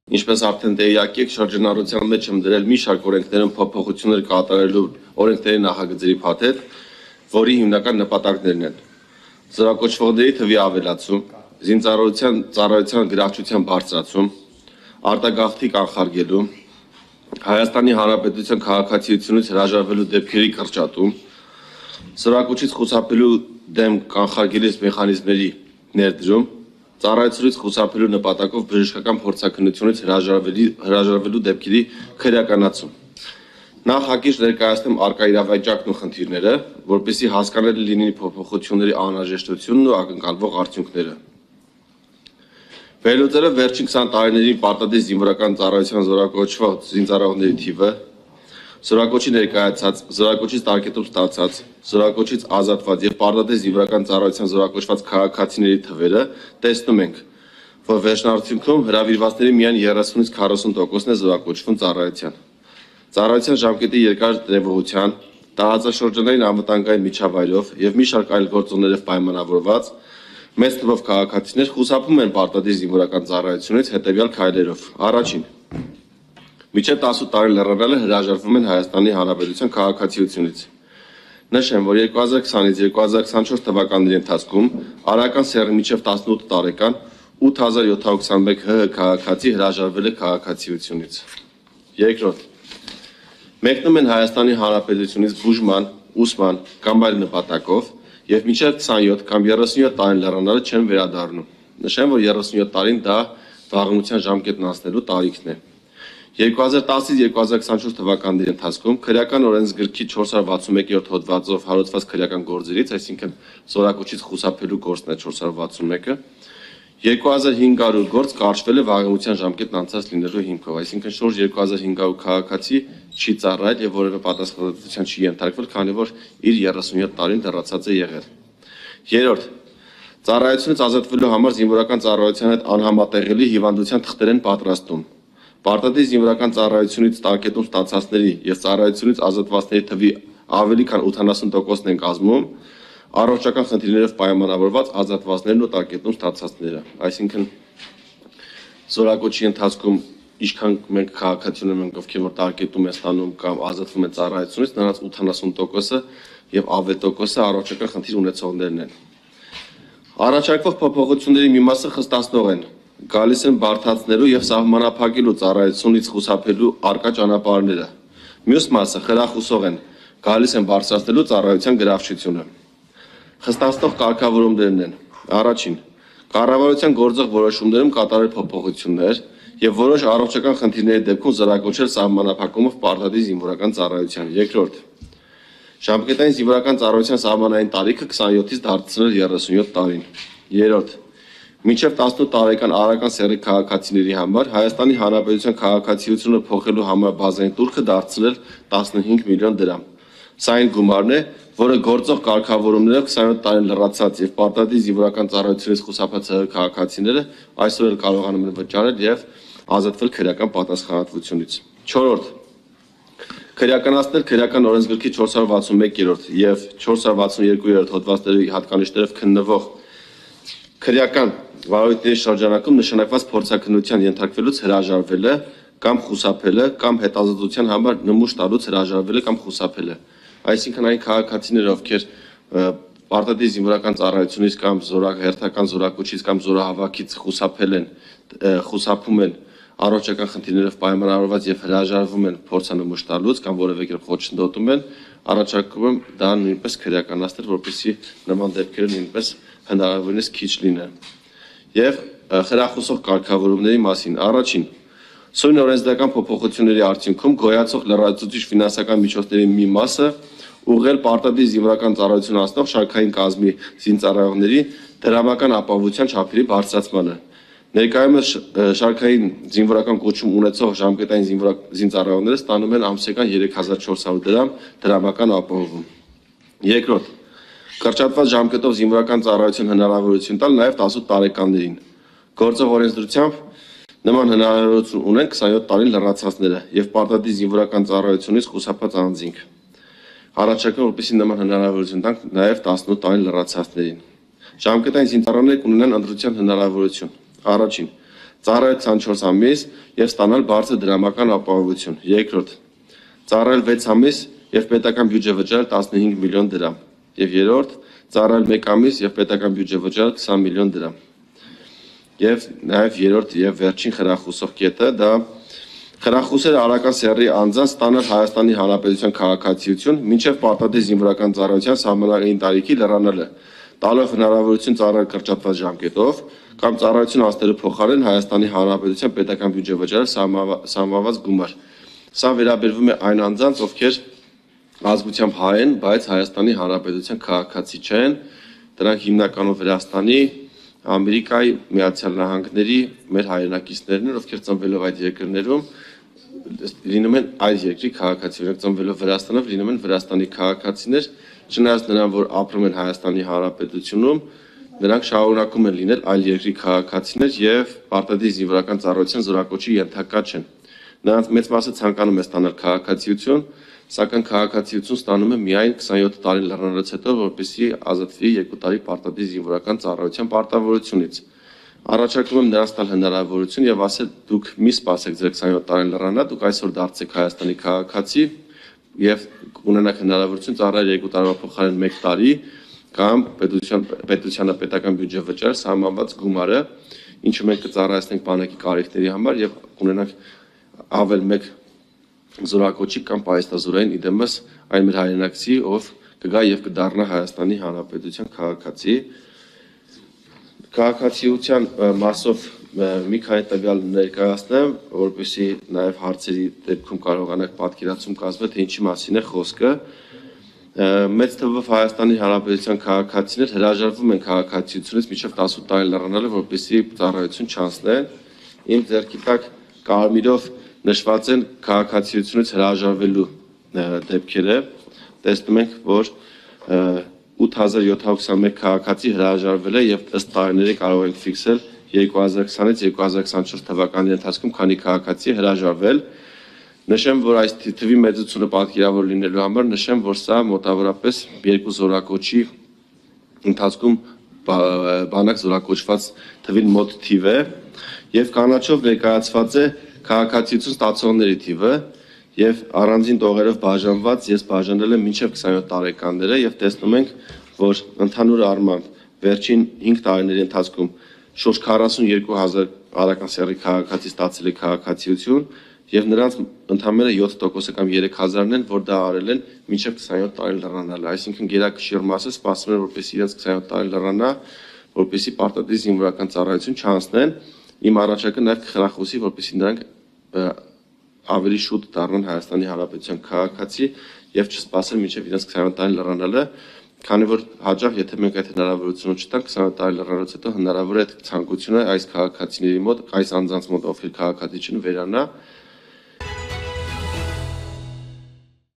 Ինչպես արդեն տեղյակ եք, շրջանառության մեջ եմ դրել մի շարք օրենքներում փոփոխություններ կատարելու օրենքների նախագծերի փաթեթ, որի հիմնական նպատակներն են զորակոչվողների թվի ավելացում, զինծառայության ծառայության գրավչության բարձրացում, արտագաղթի կանխարգելում, Հայաստանի Հանրապետության քաղաքացիությունից հրաժարվելու դեպքերի կրճատում, զորակոչից խուսափելու դեմ կանխարգելիչ մեխանիզմների ներդրում, ծառայությունից խուսափելու նպատակով բժշկական փորձաքննությունից հրաժարվելու դեպքերի քրեականացում։ Նախ հակիրճ ներկայացնեմ առկա իրավիճակն ու խնդիրները, որպեսզի հասկանալի լինի փոփոխությունների անհրաժեշտությունն ու ակնկալվող արդյունքները։ Վերլուծելով վերջին 20 տարիների պարտադիր զինվորական ծառայության զորակոչված զինծառայողների թիվը, զորակոչի ներկայացած, զորակոչից տարկետում ստացած, զորակոչից ազատված եւ պարտադիր զինվորական ծառայության զորակոչված քաղաքացիների թվերը, տեսնում ենք, որ վերջնարդյունքում հրավիրվածների միայն 30-ից 40%-ն է զորակոչվում ծառայության։ Ծառայության ժամկետի երկար տևողության, տարածաշրջանային անվտանգային միջավայրով եւ մի շարք այլ գործոններով պայմանավորված մեծ թվով քաղաքացիներ խուսափում են պարտադիր զինվորական ծառայությունից հետեւյալ քայլերով. Առաջին, մինչև 18 տարի լրացնելը հրաժարվում են Հայաստանի Հանրապետության քաղաքացիությունից։ Նշեմ, որ 2020-ից 2024 թվականների ընթացքում արական սեռի մինչև 18 տարեկան 8721 ՀՀ քաղաքացի հրաժարվել է քաղաքացիությունից։ Երկրորդ, մեկնում են Հայաստանի Հանրապետությունից բուժման, ուսման կամ այլ նպատակով եւ մինչև 27 կամ 37 տարին լրանալը չեն վերադառնում։ Նշեմ, որ 37 տարին դա վաղնության ժամկետն անցնելու տարիքն է։ 2010-ից 2024 թվականների ընթացքում քրեական օրենսգրքի 461-րդ հոդվածով հարուցված քրեական գործերից, այսինքն զորակոչից խուսափելու գործն է 461-ը, 2500 գործ կարճվել է վաղնության ժամկետն անցած լինելու հիմքով, այսինքն շուրջ 2500 քաղաքացի չի ծառայել եւ որևէ պատասխանատվության չի ենթարկվել, քանի որ իր 37 տարին լրացած է եղել։ Երրորդ, ծառայությունից ազատվելու համար զինվորական ծառայության հետ անհամատեղելի հիվանդության թղթեր են պատրաստում։ Պարտադիր զինվորական ծառայությունից տարկետում ստացածների եւ ծառայությունից ազատվածների թվի ավելի քան 80%-ն են կազմում առողջական խնդիրներով պայմանավորված ազատվածներն ու տարկետում ստացածները։ Այսինքն զորակոչի ընթացքում ինչքան մենք քաղաքացիներ ենք, ովքեր որ տարկետում են ստանում կամ ազատվում են ծառայությունից, նրանց 80%-ը եւ ավելի տոկոսը առողջական խնդիր ունեցողներն են։ Առաջարկվող փոփոխությունների մի մասը խստացնող են։ Գալիս են բարդացնելու եւ սահմանափակելու ծառայությունից խուսափելու արկա ճանապարհները։ Մյուս մասը խրախուսող են, գալիս են բարձրացնելու ծառայության գրավչությունը։ Խստացնող կարգավորումներն են. Առաջին, կառավարության գործող որոշումներում կատարել փոփոխություններ եւ որոշ առողջական խնդիրների դեպքում զորակոչել սահմանափակումով պարտադիր զինվորական ծառայության։ Երկրորդ, ժամկետային զինվորական ծառայության սահմանային տարիքը 27-ից դարձնել 37 տարին։ Երրորդ, մինչև 18 տարեկան արական սեռի քաղաքացիների համար Հայաստանի Հանրապետության քաղաքացիությունը փոխելու համար բազային տուրքը դարձնել 15 միլիոն դրամ։ Սա այն գումարն է, որը գործող կարգավորումներով 27 տարին լրացած եւ պարտադիր զինվորական ծառայությունից խուսափած քաղաքացիները այսօր էլ կարողանում են վճարել եւ ազատվել քրեական պատասխանատվությունից։ Չորրորդ, քրեականացնել քրեական օրենսգրքի 461-րդ եւ 462-րդ հոդվածների հատկանիշներով քննվող քրեական վարույթների շրջանակում նշանակված փորձաքննության ենթարկվելուց հրաժարվելը կամ խուսափելը կամ հետազոտության համար նմուշ տալուց հրաժարվելը կամ խուսափելը։ Այսինքն այն քաղաքացիները, ովքեր պարտադիր զինվորական ծառայությունից կամ հերթական զորակոչից կամ զորահավաքից խուսափում են առողջական խնդիրներով պայմանավորված եւ հրաժարվում են փորձանմուշ տալուց կամ որևէ կերպ խոչընդոտում են, առաջարկում եմ դա նույնպես քրեականացնել, որպեսզի նման դեպքերը նույնպես հնարավորինս քիչ լինեն։ Եվ խրախուսող կարգավորումների մասին առաջին սույն օրենսդրական փոփոխությունների արդյունքում գոյացող լրացուցիչ ֆինանսական միջոցների մի մասը ուղղել պարտադիր զինվորական ծառայություն անցնող շարքային կազմի զինծառայողների դրամական ապահովության չափերի բարձրացմանը։ Ներկայումս շարքային զինվորական կոչում ունեցող ժամկետային զինծառայողները ստանում են ամսական 3400 դրամ դրամական ապահովում։ Երկրորդ, կրճատված ժամկետով զինվորական ծառայություն հնարավորություն տալ նաև 18 տարեկաններին։ Գործող օրենսդրությամբ նման հնարավորություն ունեն 27 տարի լրացածները եւ պարտադիր զինվորական ծառայությունից խուսափած անձինք։ Առաջարկում որպեսզի նման հնարավորություն տանք նաև 18 տարի լրացածներին։ Ժամկետային զինծառայողները կունենան ընտրության հնարավորություն։ Առաջին, ծառայել 24 ամիս եւ ստանալ բարձր դրամական ապահովություն։ Երկրորդ, ծառայել 6 ամիս եւ պետական բյուջե վճարել 15 միլիոն դրամ։ Եվ երրորդ, ծառայել 1 ամիս եւ պետական բյուջե վճարել 20 միլիոն դրամ։ Եվ նաեւ երրորդ եւ վերջին խրախուսող կետը դա խրախուսել Արաքան Սեռի անձանց ստանալ Հայաստանի Հանրապետության քաղաքացիություն մինչև պարտադիր զինվորական ծառայության սահմանային տարիքի լրանալը, տալով հնարավորություն ծառայել կրճատված ժամկետով կամ ծառայություն անցնելու փոխարեն Հայաստանի Հանրապետության պետական բյուջե վճարել սահմանված գումար։ Սա վերաբերվում է այն անձանց, ովքեր ազգությամբ հայ են, բայց Հայաստանի Հանրապետության քաղաքացի չեն, դրանք հիմնականում Վրաստանի, Ամերիկայի, Միացյալ Նահանգների մեր հայրենակիցներն են, ովքեր ծնվելով այդ երկրներում լինում են այդ երկրի քաղաքացիներ, ծնվելով Վրաստանով լինում են Վրաստանի քաղաքացիներ, չնայած նրան, որ ապրում են Հայաստանի Հանրապետությունում, նրանք շարունակում են լինել այլ երկրի քաղաքացիներ եւ պարտադիր զինվորական ծառայության զորակոչի ենթակա չեն։ Նրանց մեծ մասը ցանկանում է ստանալ քաղաքացիություն, սակայն քաղաքացիություն ստանում է միայն 27 տարի լրանալուց հետո, որպեսզի ազատվի 2 տարի պարտադիր զինվորական ծառայության պարտավորությունից։ Առաջարկում եմ նրանց տալ հնարավորություն եւ ասել դուք մի սպասեք ձեր 27 տարին լրանա, դուք այսօր դարձեք Հայաստանի քաղաքացի եւ ունենաք հնարավորություն ծառայել 2 տարվա փոխարեն 1 տարի կամ պետությանը պետական բյուջե վճարել սահմանված գումարը, ինչը մենք կծառայեցնենք բանակի կարիքների համար եւ ունենանք ավել 1 զորակոչի կամ պայստազորային իդեմս այն մեր հայրենակցի, ով կգա եւ կդառնա Հայաստանի Հանրապետության քաղաքացի։ Քաղաքացիության մասով մի քանի տվյալ ներկայացնեմ, որպեսզի նաեւ հարցերի դեպքում կարողանանք պատկերացում կազմել, թե ինչի մասին է խոսքը։ Մեծ թվով Հայաստանի Հանրապետության քաղաքացիներ հրաժարվում են քաղաքացիությունից մինչև 18 տարի լրանալը, որպեսզի ծառայություն չանցնեն։ Իմ ձեռքի տակ կարմիրով նշված են քաղաքացիությունից հրաժարվելու դեպքերը։ Տեսնում ենք, որ 8721 քաղաքացի հրաժարվել է եւ ըստ տարիների կարող ենք ֆիքսել 2020-ից 2024 թվականի ընթացքում քանի քաղաքացի հրաժարվել։ Նշեմ, որ այս թվի մեծությունը պատկերավոր լինելու համար նշեմ, որ սա մոտավորապես 2 զորակոչի ընթացքում բանակ զորակոչված թվին մոտ թիվ է եւ կանաչով ներկայացված է քաղաքացիություն ստացողների թիվը եւ առանձին տողերով բաժանված ես բաժանել եմ մինչեւ 27 տարեկանները եւ տեսնում ենք, որ ընդհանուր առմամբ վերջին 5 տարիների ընթացքում շուրջ 42000 Արաքան Սեռի քաղաքացի ստացել է քաղաքացիություն եւ նրանց ընդամենը 7% կամ 3000-ն են, որ դա արել են մինչեւ 27 տարի լրանալը, այսինքն գերակշիռ մասը սպասում են, որպեսզի իրենց 27 տարի լրանա, որպեսզի պարտադիր զինվորական ծառայություն չանցնեն։ Իմ առաջարկը նաեւ կխրախուսի, որպեսզի նրանք ավելի շուտ դառնան Հայաստանի Հանրապետության քաղաքացի եւ չսպասեն մինչեւ իրենց 27 տարի լրանալը, քանի որ հաջող եթե մենք այդ հնարավորությունը չտանք 27 տարի լրանալուց հետո հնարավոր է այդ ցանկությունը այս քաղաքացիների մոտ, այս անձանց մոտ, ովքեր քաղաքացի չեն, վերանա